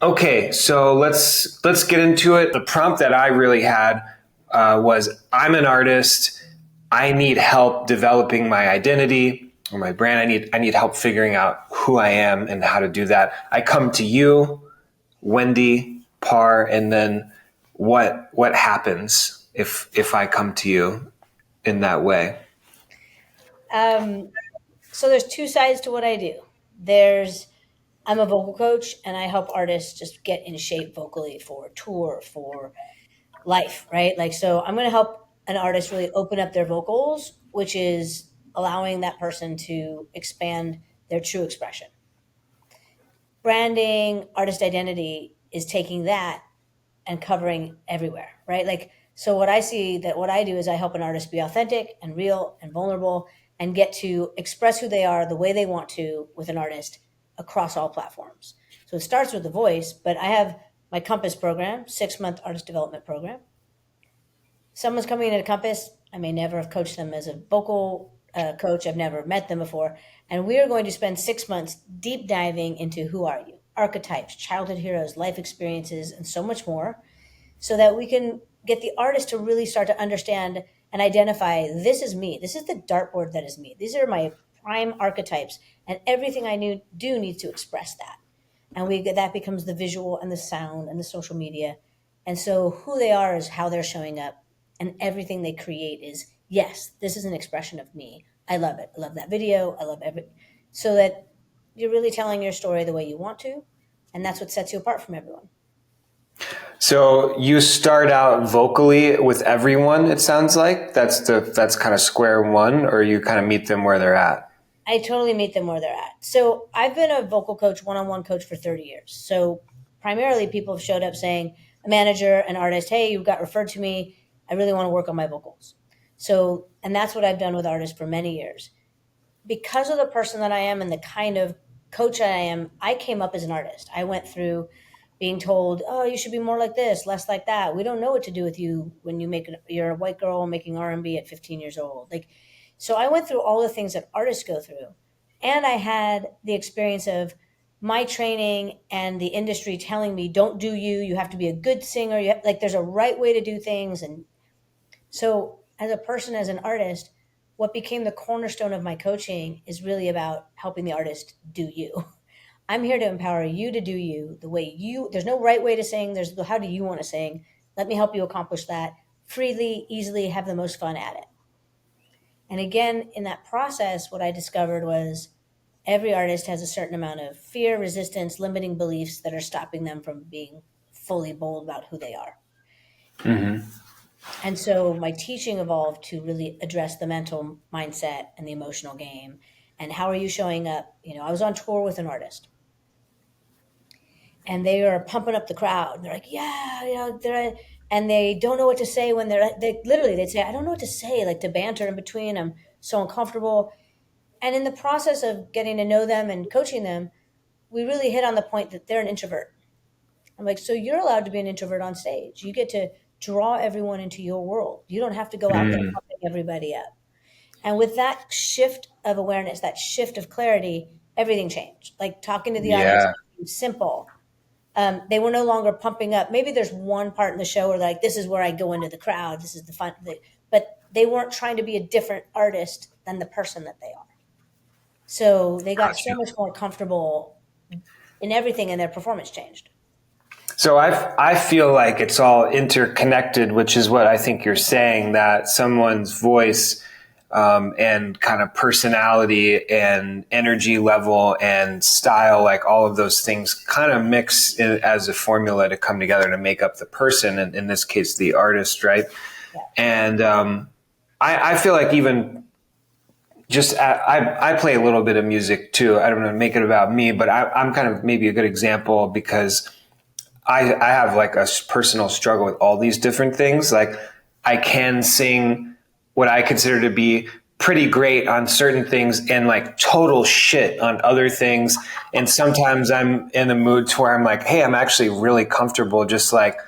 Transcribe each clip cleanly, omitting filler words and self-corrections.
Okay, so let's get into it. The prompt that I really had was, I'm an artist. I need help developing my identity or my brand. I need help figuring out who I am and how to do that. I come to you, Wendy Parr, and then what happens if I come to you in that way? So there's two sides to what I do. There's I'm a vocal coach and I help artists just get in shape vocally for tour, for life, right? Like, so I'm going to help an artist really open up their vocals, which is allowing that person to expand their true expression. Branding, artist identity is taking that and covering everywhere, right? Like, so what I see that what I do is I help an artist be authentic and real and vulnerable and get to express who they are the way they want to with an artist across all platforms. So it starts with the voice, but I have my Compass program, 6-month artist development program. Someone's coming into Compass. I may never have coached them as a vocal coach. I've never met them before. And we are going to spend 6 months deep diving into who are you, archetypes, childhood heroes, life experiences, and so much more, so that we can get the artist to really start to understand and identify, this is me. This is the dartboard that is me. These are my prime archetypes, and everything I do needs to express that. And that becomes the visual and the sound and the social media. And so who they are is how they're showing up, and everything they create is, yes, this is an expression of me. I love it. I love that video. I love every so that you're really telling your story the way you want to, and that's what sets you apart from everyone. So you start out vocally with everyone, it sounds like. That's kind of square one, or you kind of meet them where they're at. I totally meet them where they're at. So I've been a vocal coach, one-on-one coach for 30 years. So primarily people have showed up saying, a manager, an artist, hey, you got referred to me. I really want to work on my vocals. So, and that's what I've done with artists for many years. Because of the person that I am and the kind of coach I am, I came up as an artist. I went through being told, oh, you should be more like this, less like that. We don't know what to do with you when you're a white girl making R&B at 15 years old. Like, so I went through all the things that artists go through. And I had the experience of my training and the industry telling me, don't do you have to be a good singer. Like, there's a right way to do things. And so as a person, as an artist, what became the cornerstone of my coaching is really about helping the artist do you. I'm here to empower you to do you the way there's no right way to sing. There's how do you want to sing? Let me help you accomplish that freely, easily, have the most fun at it. And again, in that process, what I discovered was every artist has a certain amount of fear, resistance, limiting beliefs that are stopping them from being fully bold about who they are. Mm-hmm. And so my teaching evolved to really address the mental mindset and the emotional game. And how are you showing up? I was on tour with an artist and they are pumping up the crowd. They're like, yeah, and they don't know what to say when they'd say, I don't know what to say, like to banter in between. I'm so uncomfortable. And in the process of getting to know them and coaching them, we really hit on the point that they're an introvert. I'm like, so you're allowed to be an introvert on stage. You get to draw everyone into your world. You don't have to go out there pumping everybody up. And with that shift of awareness, that shift of clarity, everything changed. Like talking to the audience, Yeah. simple. They were no longer pumping up. Maybe there's one part in the show where like, this is where I go into the crowd. This is the fun. But they weren't trying to be a different artist than the person that they are. So they got so much more comfortable in everything, and their performance changed. So I feel like it's all interconnected, which is what I think you're saying, that someone's voice and kind of personality and energy level and style, like all of those things kind of mix as a formula to come together to make up the person, and in this case, the artist, right? Yeah. And I feel like even just I play a little bit of music too. I don't want to make it about me, but I'm kind of maybe a good example because I have like a personal struggle with all these different things. Like I can sing what I consider to be pretty great on certain things and like total shit on other things. And sometimes I'm in a mood to where I'm like, hey, I'm actually really comfortable just like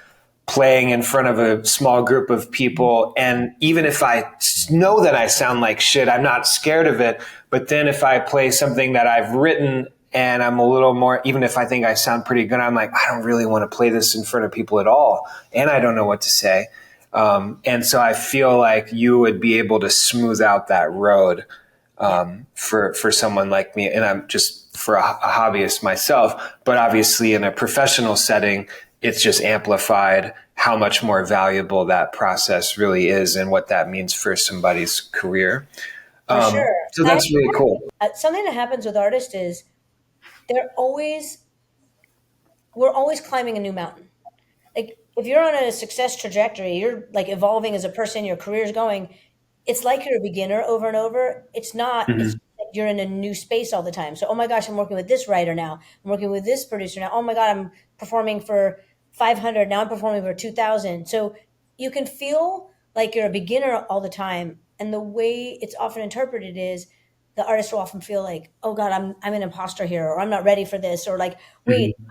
playing in front of a small group of people. And even if I know that I sound like shit, I'm not scared of it. But then if I play something that I've written and I'm a little more, even if I think I sound pretty good, I'm like, I don't really want to play this in front of people at all. And I don't know what to say. And so I feel like you would be able to smooth out that road Yeah, for someone like me. And I'm just for a hobbyist myself, but obviously in a professional setting, it's just amplified how much more valuable that process really is and what that means for somebody's career. for sure. So that's really cool. Something that happens with artists is they're always we're always climbing a new mountain. Like if you're on a success trajectory, you're like evolving as a person, your career is going, it's like you're a beginner over and over. It's not, it's Hmm. like you're in a new space all the time. So, oh my gosh, I'm working with this writer now. I'm working with this producer now. Oh my God, I'm performing for 500. Now I'm performing for 2000. So you can feel like you're a beginner all the time. And the way it's often interpreted is the artist will often feel like, oh God, I'm an imposter here, or I'm not ready for this, or like, wait, Hmm.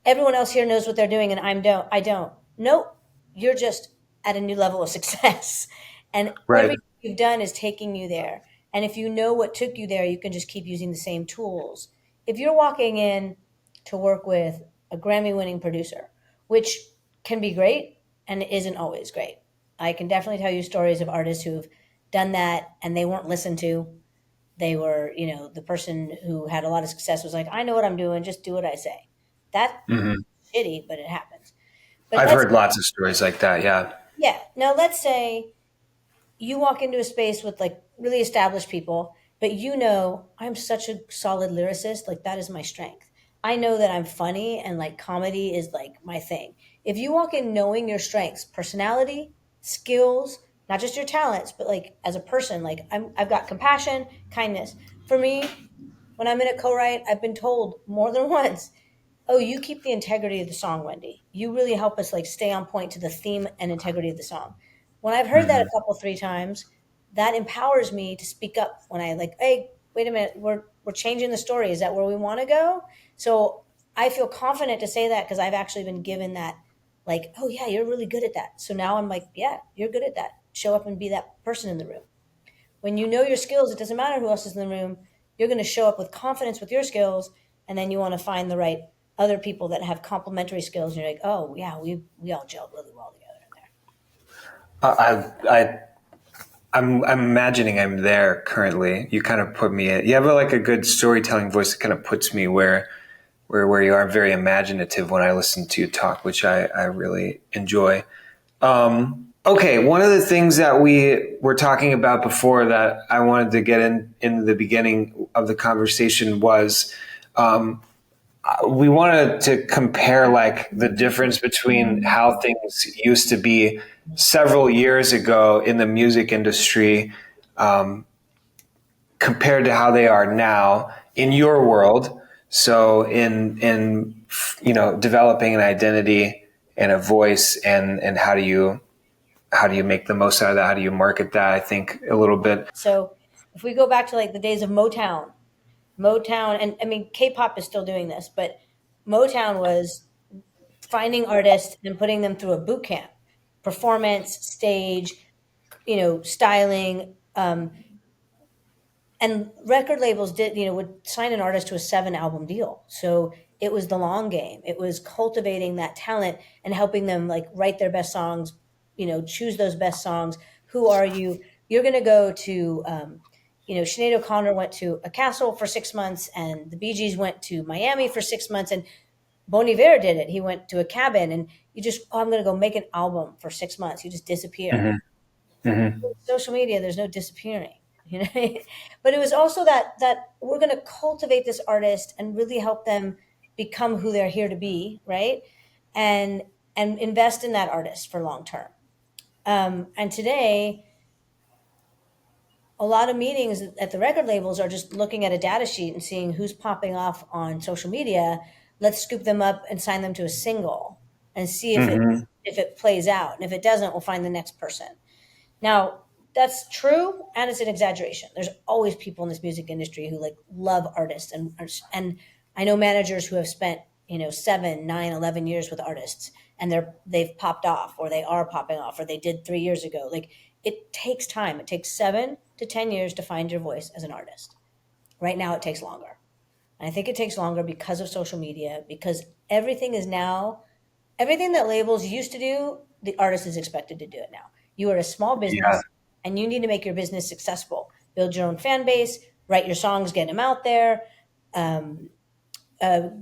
everyone else here knows what they're doing and I don't. Nope. You're just at a new level of success. And Right. everything you've done is taking you there. And if you know what took you there, you can just keep using the same tools. If you're walking in to work with a Grammy winning producer, which can be great and isn't always great. I can definitely tell you stories of artists who've done that and they weren't listened to. They were, the person who had a lot of success was like, I know what I'm doing, just do what I say. That Hmm. shitty, but it happens. But I've let's heard lots of stories like that. Yeah. yeah. Now let's say you walk into a space with like really established people, but I'm such a solid lyricist, like that is my strength. I know that I'm funny and like comedy is like my thing. If you walk in knowing your strengths, personality, skills, not just your talents, but like as a person, like I've got compassion, kindness. For me, when I'm in a co-write, I've been told more than once, oh, you keep the integrity of the song, Wendy. You really help us like stay on point to the theme and integrity of the song. When I've heard that Hmm. a couple, three times, that empowers me to speak up when I like, hey, wait a minute, we're changing the story. Is that where we want to go? So I feel confident to say that because I've actually been given that, like, oh yeah, you're really good at that. So now I'm like, yeah, you're good at that. Show up and be that person in the room. When you know your skills, it doesn't matter who else is in the room. You're going to show up with confidence with your skills, and then you want to find the right other people that have complementary skills. And you're like, oh yeah, we all gelled really well together in there. I I'm imagining I'm there currently. You kind of put me in. You have like a good storytelling voice that kind of puts me where you are. I'm very imaginative when I listen to you talk, which I really enjoy. Okay, one of the things that we were talking about before that I wanted to get in the beginning of the conversation was we wanted to compare like the difference between how things used to be several years ago in the music industry compared to how they are now in your world. So in developing an identity and a voice and how do you make the most out of that? How do you market that? I think a little bit. So if we go back to like the days of Motown, and I mean K-pop is still doing this, but Motown was finding artists and putting them through a boot camp, performance, stage, styling. And record labels would sign an artist to a 7 album deal. So it was the long game. It was cultivating that talent and helping them like write their best songs, choose those best songs. Who are you? You're going to go to Sinead O'Connor went to a castle for 6 months, and the Bee Gees went to Miami for 6 months, and Bon Iver did it. He went to a cabin, and I'm going to go make an album for 6 months. You just disappear. Hmm. Hmm. Social media, there's no disappearing, but it was also that we're going to cultivate this artist and really help them become who they're here to be, right? And invest in that artist for long term. And today, a lot of meetings at the record labels are just looking at a data sheet and seeing who's popping off on social media. Let's scoop them up and sign them to a single and see Hmm. if it plays out, and if it doesn't, we'll find the next person. Now, that's true and it's an exaggeration. There's always people in this music industry who like love artists, and I know managers who have spent, 7, 9, 11 years with artists, and they've popped off, or they are popping off, or they did 3 years ago. Like it takes time. It takes 7 to 10 years to find your voice as an artist. Right now it takes longer. And I think it takes longer because of social media, because everything is now, everything that labels used to do, the artist is expected to do it now. You are a small Yeah. business and you need to make your business successful. Build your own fan base, write your songs, get them out there, um,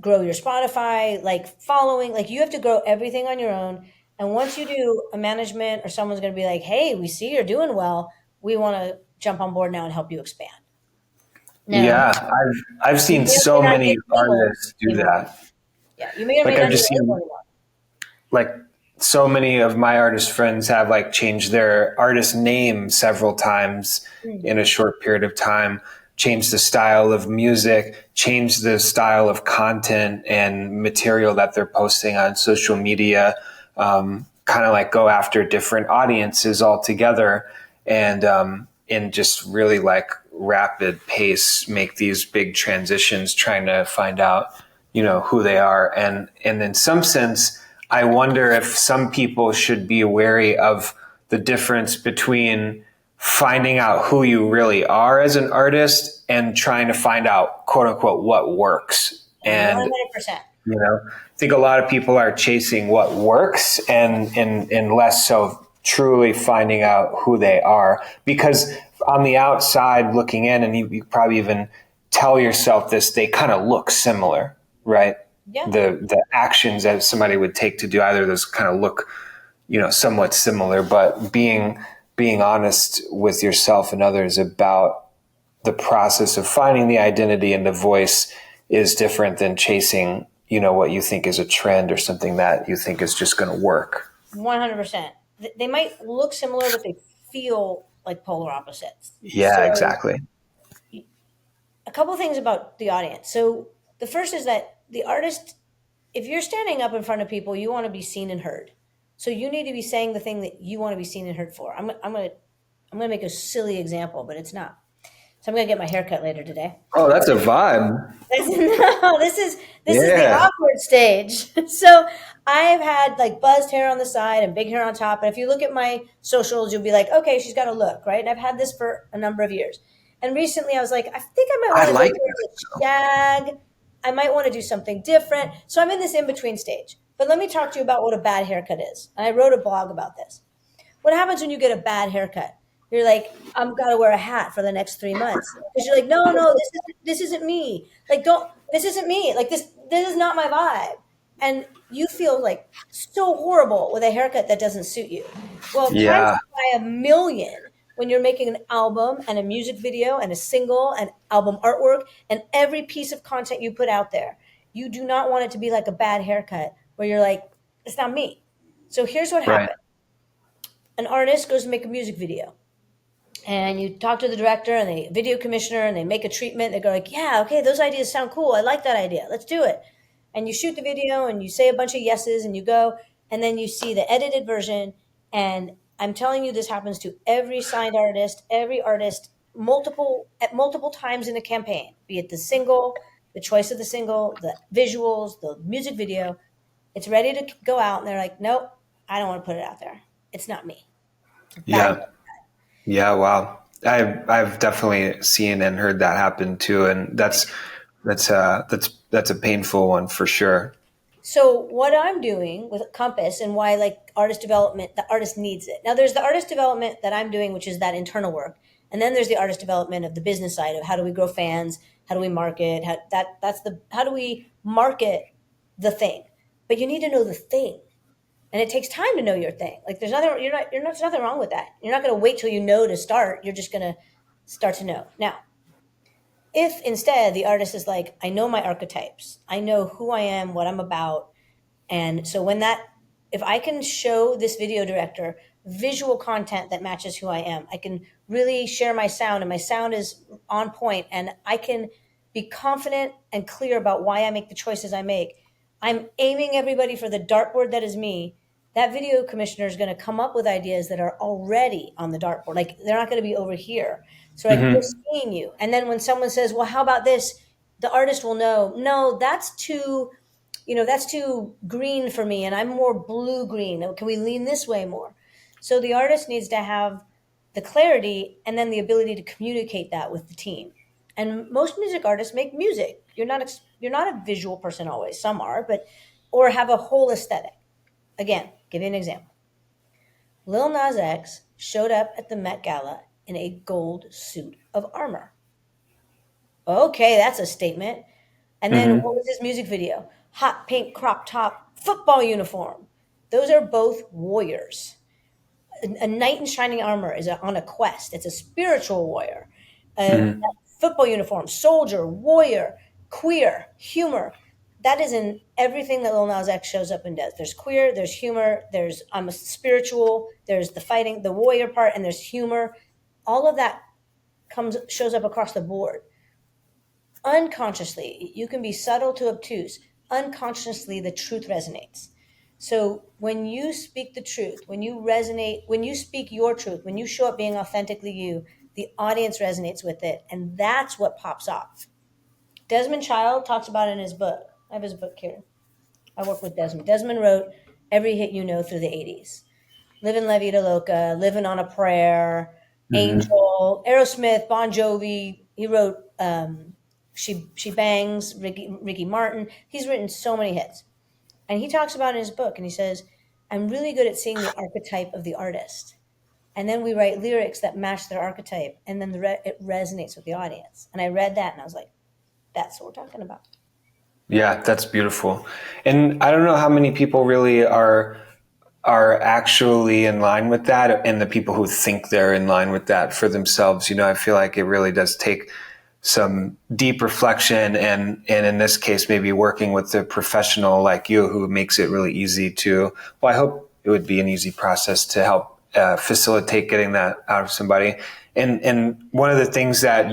grow your Spotify, like following, like you have to grow everything on your own. And once you do, a management or someone's going to be like, hey, we see you're doing well. We want to jump on board now and help you expand. Now, Yeah, I've you seen may or may so not many get labeled artists do anymore. that. Yeah, you may or may Like not I've get just labeled seen anymore. like so many of my artist friends have like changed their artist name several times Mm. in a short period of time, changed the style of music, changed the style of content and material that they're posting on social media, kind of like go after different audiences altogether, and in just really like rapid pace make these big transitions trying to find out, you know, who they are. And in some sense, I wonder if some people should be wary of the difference between finding out who you really are as an artist and trying to find out, quote unquote, what works. And 100%. you know, I think a lot of people are chasing what works and less so truly finding out who they are. Because on the outside looking in, and you probably even tell yourself this, they kind of look similar, right? Yeah. The actions that somebody would take to do either of those kind of look, you know, somewhat similar. But being honest with yourself and others about the process of finding the identity and the voice is different than chasing, you know, what you think is a trend or something that you think is just going to work. 100%. They might look similar, but they feel like polar opposites. Yeah, So, exactly. a couple things about the audience. So, the first is that the artist, if you're standing up in front of people, you want to be seen and heard. So, you need to be saying the thing that you want to be seen and heard for. I'm going to make a silly example, but it's not. So, I'm going to get my hair cut later today. Oh, that's a vibe. No, this is the Yeah. awkward stage. So I've had like buzzed hair on the side and big hair on top. And if you look at my socials, you'll be like, okay, she's got a look, right? And I've had this for a number of years. And recently I was like, I think I might I want to go like towards that. a shag. I might want to do something different. So I'm in this in between stage. But let me talk to you about what a bad haircut is. And I wrote a blog about this. What happens when you get a bad haircut? You're like, I'm gotta wear a hat for the next 3 months because you're like, no, this isn't me. Like, don't, this isn't me. Like this is not my vibe, and you feel like so horrible with a haircut that doesn't suit you. Well, times Yeah. it by a million when you're making an album and a music video and a single and album artwork and every piece of content you put out there. You do not want it to be like a bad haircut where you're like, it's not me. So here's what Right. happened. An artist goes to make a music video and you talk to the director and the video commissioner and they make a treatment. They go like, yeah, okay, those ideas sound cool. I like that idea. Let's do it. And you shoot the video and you say a bunch of yeses and you go and then you see the edited version. And I'm telling you, this happens to every signed artist, every artist, multiple times in a campaign, be it the single, the choice of the single, the visuals, the music video. It's ready to go out and they're like, nope, I don't want to put it out there. It's not me. Bad. Yeah. Yeah. Wow. I've definitely seen and heard that happen too, and that's a painful one for sure. So what I'm doing with Compass and why like artist development, the artist needs it. Now there's the artist development that I'm doing, which is that internal work. And then there's the artist development of the business side of how do we grow fans? How do we market? How do we market the thing? But you need to know the thing. And it takes time to know your thing. Like there's nothing wrong with that. You're not going to wait till you know to start. You're just going to start to know. Now, if instead the artist is like, I know my archetypes, I know who I am, what I'm about, and so if I can show this video director visual content that matches who I am, I can really share my sound and my sound is on point and I can be confident and clear about why I make the choices I make. I'm aiming everybody for the dartboard that is me. That video commissioner is going to come up with ideas that are already on the dartboard. Like they're not going to be over here. So like they're Hmm. seeing you. And then when someone says, well, how about this? The artist will know, no, that's too green for me and I'm more blue green. Can we lean this way more? So the artist needs to have the clarity and then the ability to communicate that with the team. And most music artists make music. You're not a visual person always. Some are, but or have a whole aesthetic. Again, give you an example. Lil Nas X showed up at the Met Gala in a gold suit of armor. Okay, that's a statement. And then Hmm. what was his music video? Hot pink crop top football uniform. Those are both warriors. A knight in shining armor is on a quest. It's a spiritual warrior. A Hmm. football uniform, soldier, warrior, queer, humor. That is in everything that Lil Nas X shows up and does. There's queer, there's humor, there's I'm a spiritual, there's the fighting, the warrior part, and there's humor. All of that comes shows up across the board. Unconsciously, you can be subtle to obtuse. Unconsciously, the truth resonates. So when you speak the truth, when you resonate, when you speak your truth, when you show up being authentically you, the audience resonates with it. And that's what pops off. Desmond Child talks about it in his book. I have his book here. I work with Desmond. Desmond wrote Every Hit You Know through the 80s. Living La Vida Loca, Living on a Prayer, Hmm. Angel, Aerosmith, Bon Jovi. He wrote She Bangs, Ricky Martin. He's written so many hits. And he talks about in his book, and he says, I'm really good at seeing the archetype of the artist. And then we write lyrics that match their archetype, and then it resonates with the audience. And I read that, and I was like, that's what we're talking about. Yeah, that's beautiful. And I don't know how many people really are actually in line with that, and the people who think they're in line with that for themselves. I feel like it really does take some deep reflection, and in this case, maybe working with a professional like you who makes it really easy to, well, I hope it would be an easy process to help facilitate getting that out of somebody. And one of the things that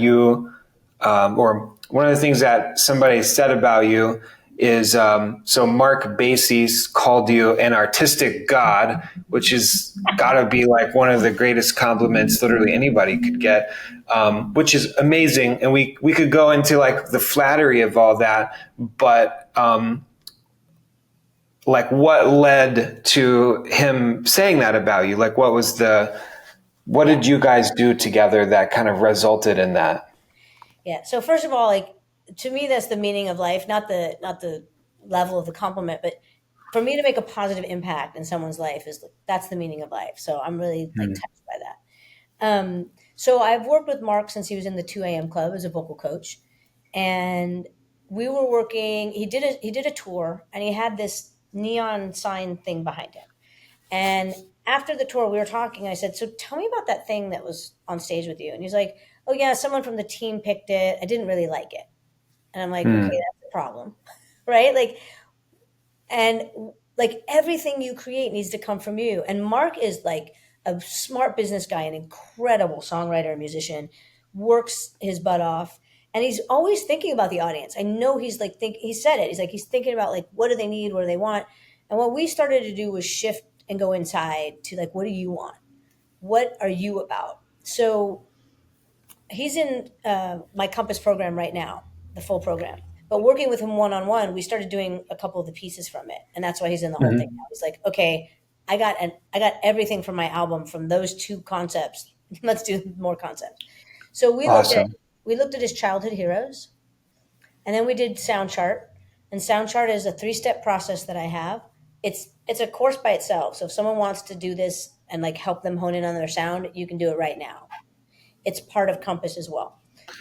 or one of the things that somebody said about you is, so Marc Bassy's called you an artistic god, which is got to be like one of the greatest compliments literally anybody could get, which is amazing. And we could go into like the flattery of all that, but like what led to him saying that about you? Like what Yeah. did you guys do together that kind of resulted in that? Yeah. So first of all, like to me, that's the meaning of life, not the level of the compliment, but for me to make a positive impact in someone's life is that's the meaning of life. So I'm really like Mm. touched by that. So I've worked with Mark since he was in the 2 a.m. club as a vocal coach, and we were working. He did a tour, and he had this neon sign thing behind him. And after the tour, we were talking. And I said, "So tell me about that thing that was on stage with you." And he's like, "Oh yeah, someone from the team picked it. I didn't really like it." And I'm like, "Okay, Mm. that's the problem, right?" And like everything you create needs to come from you. And Mark is like a smart business guy, an incredible songwriter and musician, works his butt off, and he's always thinking about the audience. I know he's like he said it. He's like he's thinking about like what do they need, what do they want. And what we started to do was shift and go inside to like what do you want? What are you about? So he's in my Compass program right now, the full program. But working with him one on one, we started doing a couple of the pieces from it, and that's why he's in the whole thing now. Mhm. He's like, okay, I got everything from my album from those two concepts. Let's do more concepts. So Awesome. we looked at his childhood heroes, and then we did sound chart. And sound chart is a 3-step process that I have. It's a course by itself. So if someone wants to do this and like help them hone in on their sound, you can do it right now. It's part of Compass as well.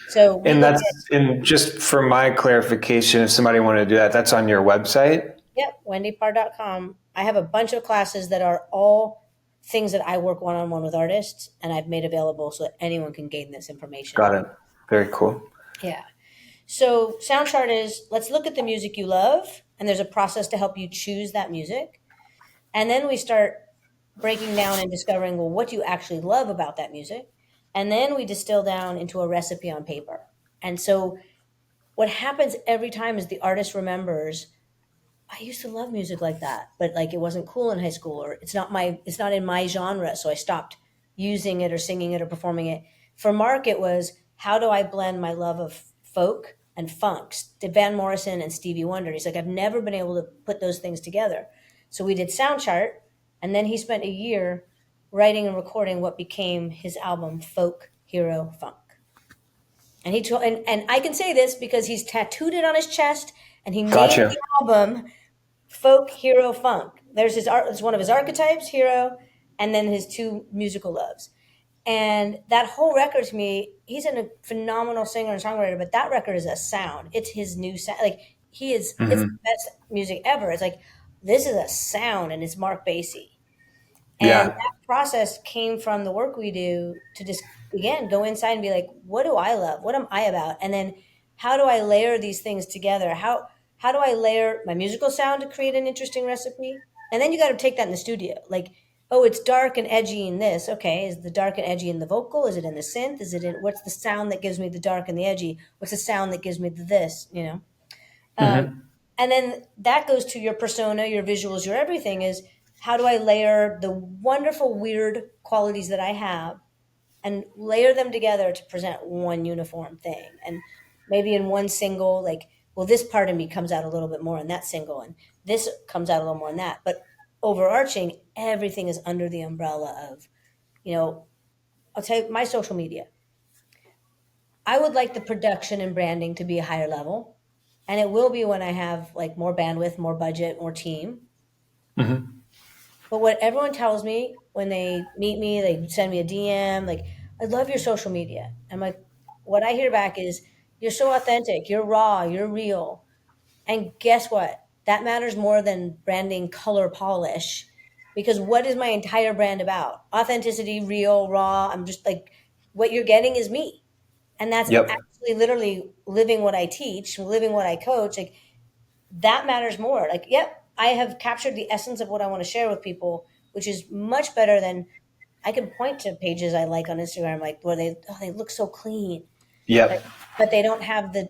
So we And looked that's at, and just for my clarification, if somebody wanted to do that, that's on your website. yep, wendyparr.com. I have a bunch of classes that are all things that I work one on one with artists, and I've made available so that anyone can gain this information. Got it. Very cool. Yeah. So, sound chart is let's look at the music you love, and there's a process to help you choose that music. And then we start breaking down and discovering, well, what do you actually love about that music? And then we distill down into a recipe on paper. And so, what happens every time is the artist remembers I used to love music like that, but like it wasn't cool in high school or it's not in my genre, so I stopped using it or singing it or performing it. For Mark it was how do I blend my love of folk and funks to Van Morrison and Stevie Wonder. He's like I've never been able to put those things together. So we did sound chart and then he spent a year writing and recording what became his album Folk Hero Funk. And he told, and I can say this because he's tattooed it on his chest, and he named Gotcha. the album Folk Hero Funk. There's his art. It's one of his archetypes, hero, and then his two musical loves. And that whole record to me, he's a phenomenal singer and songwriter, but that record is a sound. It's his new sound. Like it's the Hmm. best music ever. It's like this is a sound, and it's Marc Bassy. And Yeah. that process came from the work we do to just, again, go inside and be like, what do I love? What am I about? And then how do I layer these things together? How do I layer my musical sound to create an interesting recipe? And then you got to take that in the studio. Like, oh, it's dark and edgy in this. Okay, is the dark and edgy in the vocal? Is it in the synth? Is it in what's the sound that gives me the dark and the edgy? What's the sound that gives me the this, you know? Um, Hmm. and then that goes to your persona, your visuals, your everything is how do I layer the wonderful, weird qualities that I have and layer them together to present one uniform thing. And maybe in one single, like, well, this part of me comes out a little bit more in that single, and this comes out a little more in that. But overarching, everything is under the umbrella of, you know, I'll tell you my social media. I would like the production and branding to be a higher level. And it will be when I have like more bandwidth, more budget, more team. Hmm. But what everyone tells me when they meet me, they send me a DM, like, I love your social media. I'm like, what I hear back is, you're so authentic, you're raw, you're real. And guess what? That matters more than branding color polish. Because what is my entire brand about? Authenticity, real, raw. I'm just like, what you're getting is me. And that's Yep. actually literally living what I teach, living what I coach. Like, that matters more. Like, yep, I have captured the essence of what I want to share with people, which is much better than I can point to pages I like on Instagram, like where they look so clean, but Yep. but they don't have the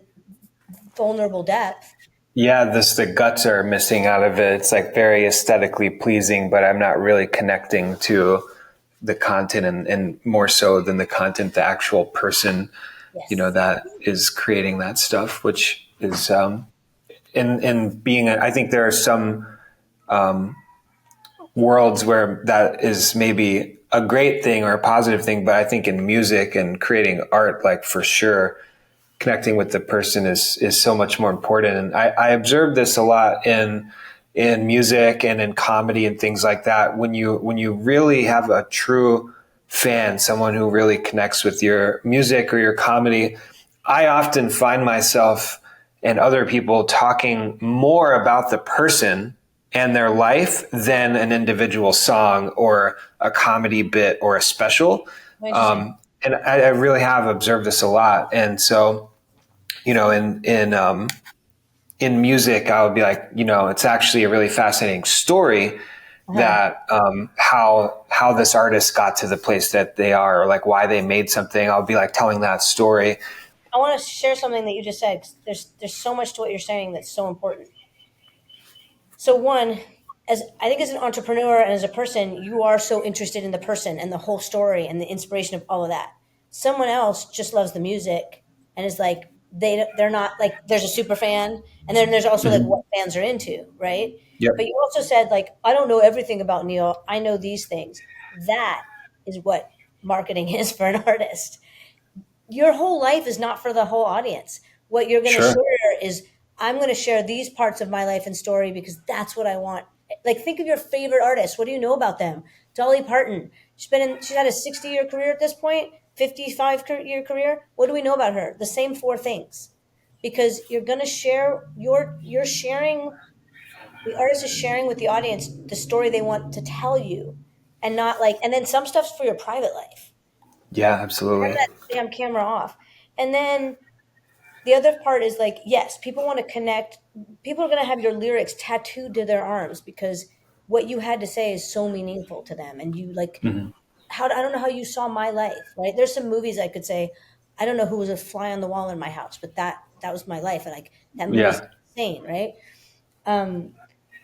vulnerable depth. Yeah, this the guts are missing out of it. It's like very aesthetically pleasing, but I'm not really connecting to the content and more so than the content, the actual person, Yes. that is creating that stuff, which is in being. I think there are some worlds where that is maybe a great thing or a positive thing, but I think in music and creating art, like for sure, connecting with the person is so much more important. And I observe this a lot in music and in comedy and things like that. When you really have a true fan, someone who really connects with your music or your comedy, I often find myself and other people talking more about the person and their life than an individual song or a comedy bit or a special. Very interesting. And I really have observed this a lot. And so, in music, I would be like, it's actually a really fascinating story Uh-huh. that how this artist got to the place that they are, or like why they made something. I'll be like telling that story. I want to share something that you just said. 'Cause there's so much to what you're saying that's so important. So one, as I think as an entrepreneur and as a person, you are so interested in the person and the whole story and the inspiration of all of that. Someone else just loves the music and is like they're not like there's a super fan and then there's also like what Mhm. fans are into, right? But Yep. you also said like I don't know everything about Neil. I know these things. That is what marketing is for an artist. Your whole life is not for the whole audience. What you're going to Sure. share is, I'm going to share these parts of my life and story because that's what I want. Like, think of your favorite artists. What do you know about them? Dolly Parton. She's had a 60-year career at this point, 55-year career. What do we know about her? The same four things. Because you're going to share you're sharing, the artist is sharing with the audience the story they want to tell you, and not like, and then some stuff's for your private life. Yeah, Turn absolutely. that damn camera off. And then the other part is like, yes, people want to connect. People are going to have your lyrics tattooed to their arms because what you had to say is so meaningful to them. And you like, Hmm. I don't know how you saw my life, right? There's some movies I could say, I don't know who was a fly on the wall in my house, but that was my life. And like, that movie's Yeah, insane, right? Um,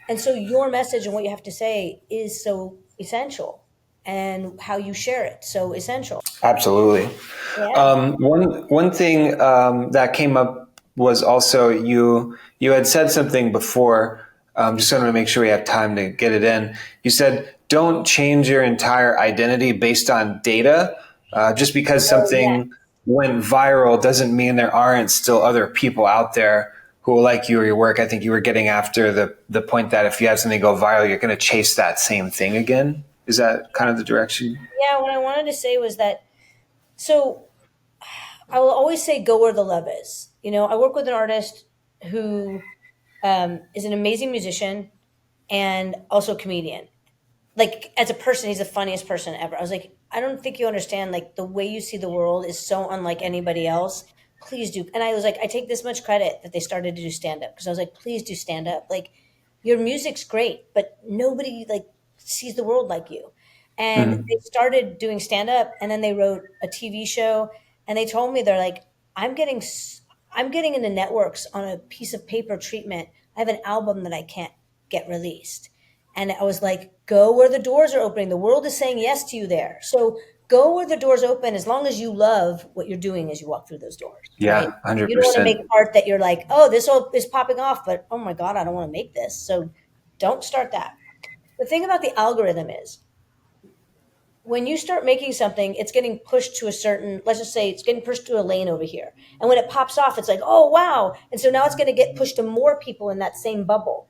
and so your message and what you have to say is so essential, and how you share it so essential. absolutely. Yeah. One thing that came up was also you had said something before. Just wanted to make sure we have time to get it in. You said don't change your entire identity based on data. Just because Oh, something yes. went viral doesn't mean there aren't still other people out there who will like you or your work. I think you were getting after the point that if you have something go viral, you're going to chase that same thing again. Is that kind of the direction? Yeah, what I wanted to say was that, so I will always say go where the love is. I work with an artist who is an amazing musician and also a comedian. Like as a person, he's the funniest person ever. I was like, I don't think you understand. Like the way you see the world is so unlike anybody else. Please do. And I was like, I take this much credit that they started to do stand up because I was like, please do stand up. Like your music's great, but nobody like sees the world like you. And Mm-hmm. they started doing stand up, and then they wrote a TV show, and they told me they're like, I'm getting, I'm getting into networks on a piece of paper treatment. I have an album that I can't get released. And I was like, go where the doors are opening. The world is saying yes to you there. So go where the doors open as long as you love what you're doing as you walk through those doors, right? Yeah, You don't want to 100%. make art that you're like, oh, this all is popping off, but oh my God, I don't want to make this. So don't start that. The thing about the algorithm is when you start making something, it's getting pushed to a certain, let's just say it's getting pushed to a lane over here. And when it pops off, it's like, oh, wow. And so now it's going to get pushed to more people in that same bubble.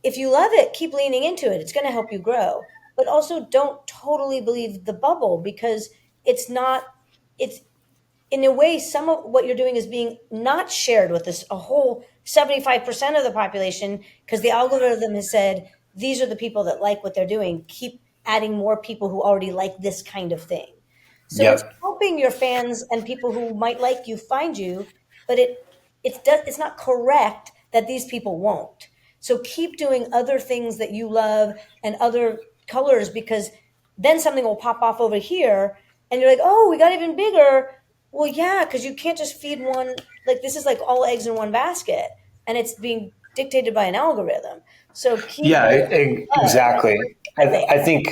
If you love it, keep leaning into it. It's going to help you grow. But also don't totally believe the bubble because it's not, it's in a way, some of what you're doing is being not shared with this a whole 75% of the population because the algorithm has said these are the people that like what they're doing. Keep adding more people who already like this kind of thing. So it's Yep. helping your fans and people who might like you find you, but it's not correct that these people won't. So keep doing other things that you love and other colors because then something will pop off over here and you're like, oh, we got even bigger. Well, yeah, because you can't just feed one, like this is like all eggs in one basket and it's being dictated by an algorithm. So keep Yeah, doing love. exactly. I think. I think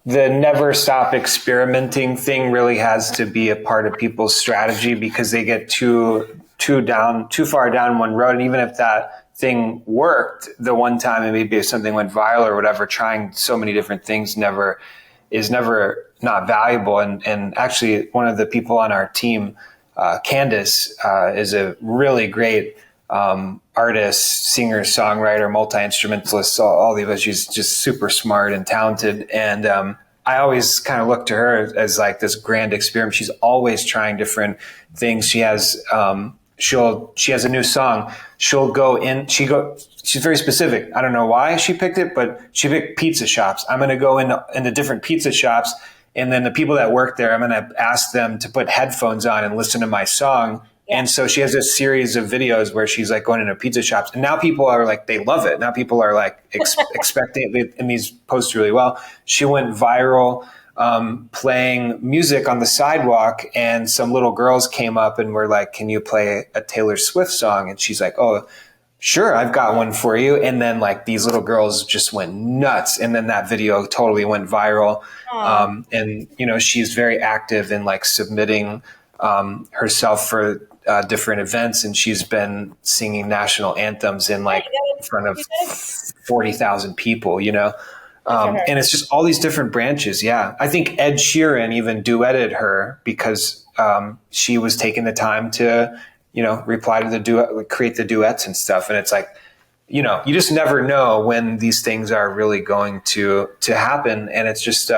the never stop experimenting thing really has to be a part of people's strategy because they get too far down one road. And even if that thing worked the one time and maybe if something went viral or whatever, trying so many different things never not valuable. And actually one of the people on our team, Candace, is a really great artist, singer, songwriter, multi-instrumentalist, all of us. She's just super smart and talented. And I always kind of look to her as like this grand experiment. She's always trying different things. She has she has a new song. She's very specific. I don't know why she picked it, but she picked pizza shops. I'm going to go into different pizza shops, and then the people that work there, I'm going to ask them to put headphones on and listen to my song. Yeah. And so she has this series of videos where she's like going into pizza shops, and now people are like, they love it. Now people are like expecting it, and these posts really well. She went viral playing music on the sidewalk, and some little girls came up and were like, "Can you play a Taylor Swift song?" And she's like, "Oh, sure, I've got one for you." And then like these little girls just went nuts, and then that video totally went viral. Aw. And she's very active in like submitting herself for different events, and she's been singing national anthems in Yeah, like in front of you gotta 40,000 people. good for her. And it's just all these different branches. Yeah. I think Ed Sheeran even duetted her because she was taking the time to, reply to the duet, create the duets and stuff. And it's like, you just never know when these things are really going to happen. And it's just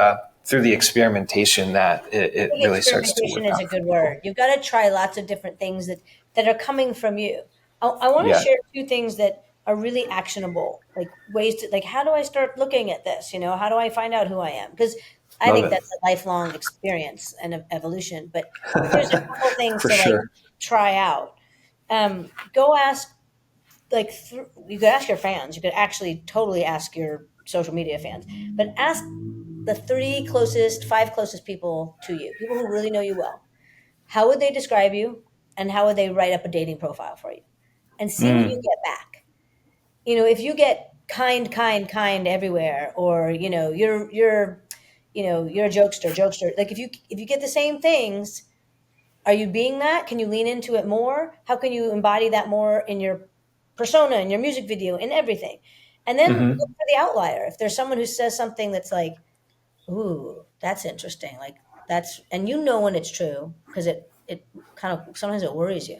through the experimentation that it I think really starts to experimentation work is out a for good people. word. You've got to try lots of different things that are coming from you. I want to Yeah. share two things that are really actionable, like ways to like how do I start looking at this? How do I find out who I am? Because I Love think it. that's a lifelong experience and evolution. But here's a couple things For to like sure. try out. Go ask you could ask your fans. You could actually totally ask your social media fans, but ask the five closest people to you, people who really know you well. How would they describe you, and how would they write up a dating profile for you, and see what you Mm. get back. If you get kind, kind, kind everywhere, or you're a jokester. Like if you get the same things, are you being that? Can you lean into it more? How can you embody that more in your persona, in your music video, in everything? And then look Hmm. for the outlier. If there's someone who says something that's like, ooh, that's interesting. Like and when it's true because it it kind of sometimes it worries you.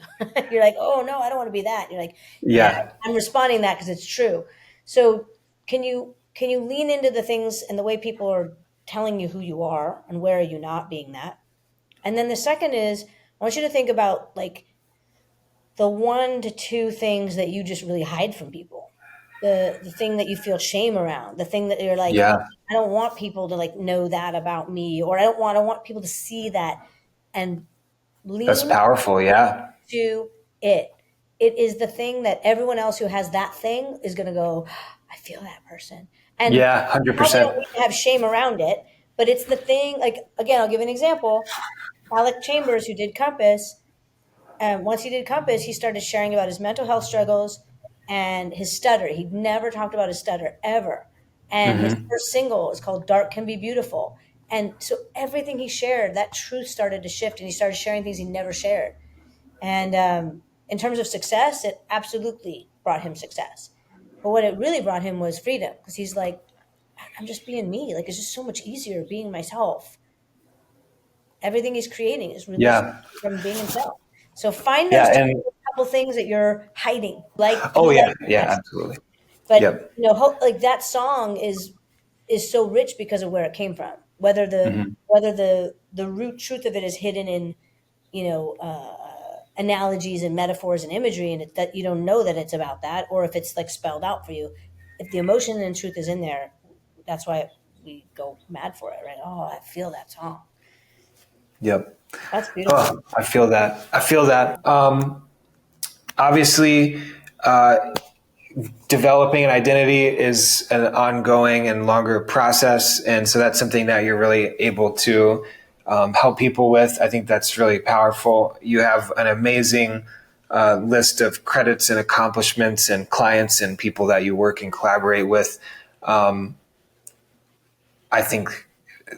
You're like, oh no, I don't want to be that. You're like, yeah, Yeah. I'm responding that because it's true. So can you lean into the things and the way people are telling you who you are and where are you not being that? And then the second is I want you to think about like the one to two things that you just really hide from people. The thing that you feel shame around, the thing that you're like, Yeah. I don't want people to like know that about me, or I don't want people to see that, and That's lean powerful. Yeah. to it. It is the thing that everyone else who has that thing is going to go, I feel that person. And Yeah. probably don't 100%. need to have shame around it, but it's the thing. Like, again, I'll give an example. Alec Chambers, who did Compass, once he did Compass, he started sharing about his mental health struggles and his stutter. He'd never talked about his stutter ever. And his Hmm. first single is called Dark Can Be Beautiful. And so everything he shared, that truth started to shift and he started sharing things he never shared. And in terms of success, it absolutely brought him success. But what it really brought him was freedom because he's like, I'm just being me. Like, it's just so much easier being myself. Everything he's creating is released Yeah. from being himself. So find Yeah. those And couple things that you're hiding. Like oh, you yeah. like Yeah. that, Absolutely. but Yep. like that song is so rich because of where it came from. Whether the Hmm. whether the root truth of it is hidden in analogies and metaphors and imagery, and that you don't know that it's about that, or if it's like spelled out for you. If the emotion and truth is in there, that's why we go mad for it, right? Oh, I feel that song. Yep. That's beautiful. Oh, I feel that. I feel that. Obviously, developing an identity is an ongoing and longer process. And so that's something that you're really able to help people with. I think that's really powerful. You have an amazing list of credits and accomplishments and clients and people that you work and collaborate with. I think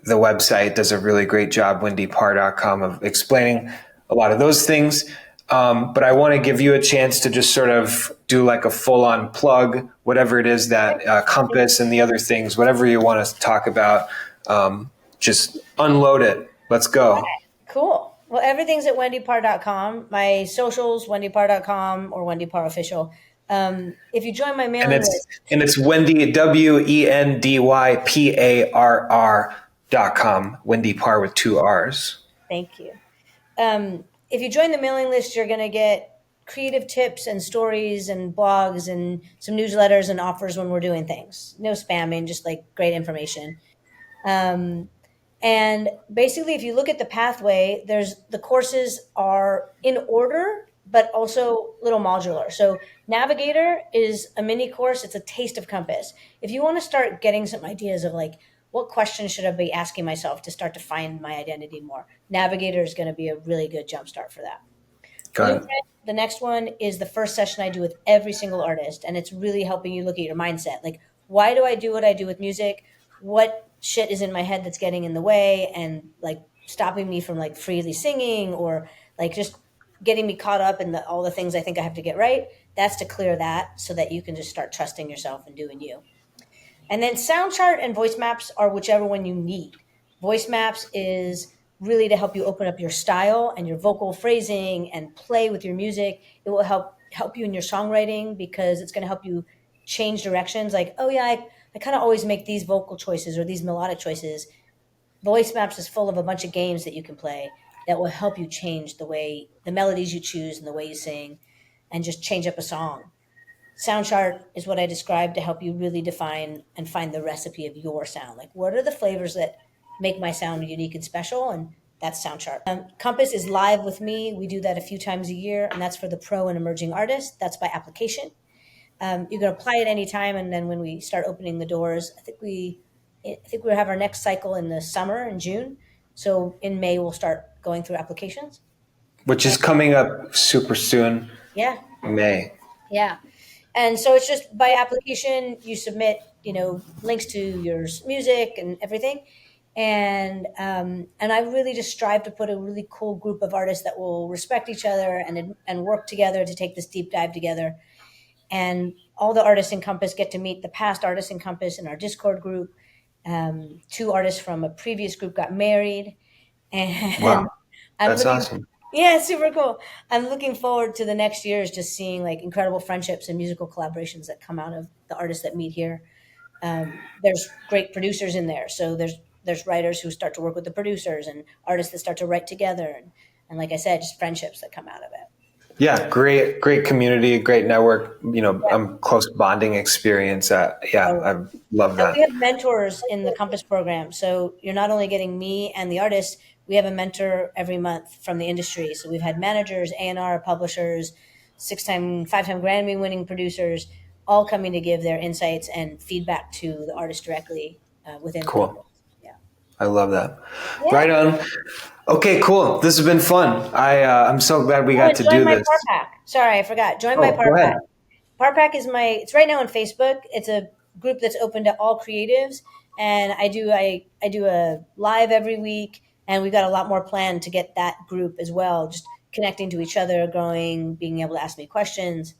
the website does a really great job, wendyparr.com, of explaining a lot of those things. But I want to give you a chance to just sort of do like a full on plug, whatever it is that Compass and the other things, whatever you want to talk about, just unload it. Let's go. Cool. Well, everything's at wendyparr.com. My socials, wendyparr.com or wendyparrofficial. If you join my And mailing it's list, and it's Wendy WendyParr.com. Wendy Parr with two R's. thank you. If you join the mailing list, you're going to get creative tips and stories and blogs and some newsletters and offers when we're doing things. No spamming, just like great information. Um, and basically, if you look at the pathway, there's the courses are in order, but also little modular. So Navigator is a mini course. It's a taste of Compass. If you want to start getting some ideas of like, what questions should I be asking myself to start to find my identity more? Navigator is going to be a really good jumpstart for that. Got Blueprint, it. the next one is the first session I do with every single artist. And it's really helping you look at your mindset. Like, why do I do what I do with music? What shit is in my head that's getting in the way and like stopping me from like freely singing or like just getting me caught up in all the things I think I have to get right? That's to clear that so that you can just start trusting yourself and doing you. And then sound chart and voice maps are whichever one you need. Voice maps is really to help you open up your style and your vocal phrasing and play with your music. It will help you in your songwriting because it's going to help you change directions. Like, oh yeah, I kind of always make these vocal choices or these melodic choices. Voice maps is full of a bunch of games that you can play that will help you change the way the melodies you choose and the way you sing and just change up a song. Sound chart is what I described to help you really define and find the recipe of your sound. Like, what are the flavors that make my sound unique and special? And that's sound chart. Compass is live with me. We do that a few times a year, and that's for the pro and emerging artists. That's by application. You can apply at any time, and then when we start opening the doors, I think we have our next cycle in the summer in June. So in May we'll start going through applications. Which is coming up super soon, Yeah, May. yeah. And so it's just by application, you submit, links to your music and everything. And I really just strive to put a really cool group of artists that will respect each other and work together to take this deep dive together. And all the artists in Compass get to meet the past artists in Compass in our Discord group. Two artists from a previous group got married, and Wow. I'm That's looking, awesome. Yeah, super cool. I'm looking forward to the next years, just seeing like incredible friendships and musical collaborations that come out of the artists that meet here. There's great producers in there, so there's writers who start to work with the producers and artists that start to write together, and like I said, just friendships that come out of it. Yeah, great community, great network. Close bonding experience. Yeah, Yeah. I love And we that. have mentors in the Compass program. So you're not only getting me and the artist, we have a mentor every month from the industry. So we've had managers, A&R publishers, five-time Grammy winning producers, all coming to give their insights and feedback to the artist directly within Compass. Cool. Yeah. I love that. Yeah. Right on. Okay, cool. This has been fun. I'm so glad we Oh, got and to join do my this. Par Pack. Sorry, I forgot. Join my Oh, Par go ahead. Pack. Par Pack is it's right now on Facebook. It's a group that's open to all creatives, and I do a live every week, and we've got a lot more planned to get that group as well, just connecting to each other, growing, being able to ask me questions.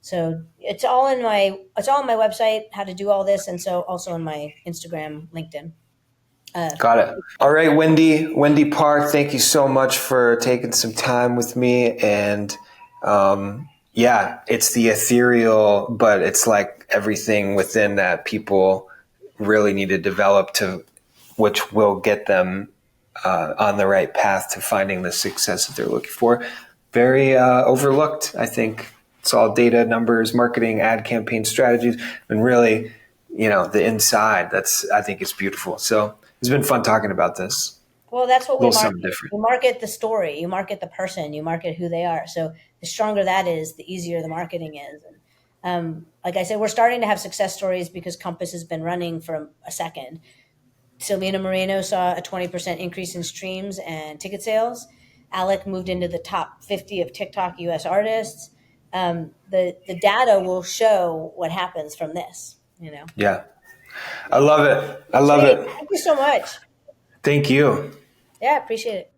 So it's all on my website how to do all this, and so also on my Instagram, LinkedIn. Uh, Got it. All right, Wendy Parr, thank you so much for taking some time with me. And yeah, it's the ethereal, but it's like everything within that people really need to develop to, which will get them on the right path to finding the success that they're looking for. Very overlooked, I think. It's all data, numbers, marketing, ad campaign strategies, and really, the inside. I think it's beautiful. So it's been fun talking about this. Well, that's what A we little market. something different. You market the story, you market the person, you market who they are. So the stronger that is, the easier the marketing is. And like I said, we're starting to have success stories because Compass has been running for a second. Selena Moreno saw a 20% increase in streams and ticket sales. Alec moved into the top 50 of TikTok US artists. The data will show what happens from this, you know. Yeah. I love it. I love Sweet. it. Thank you so much. Thank you. Yeah, appreciate it.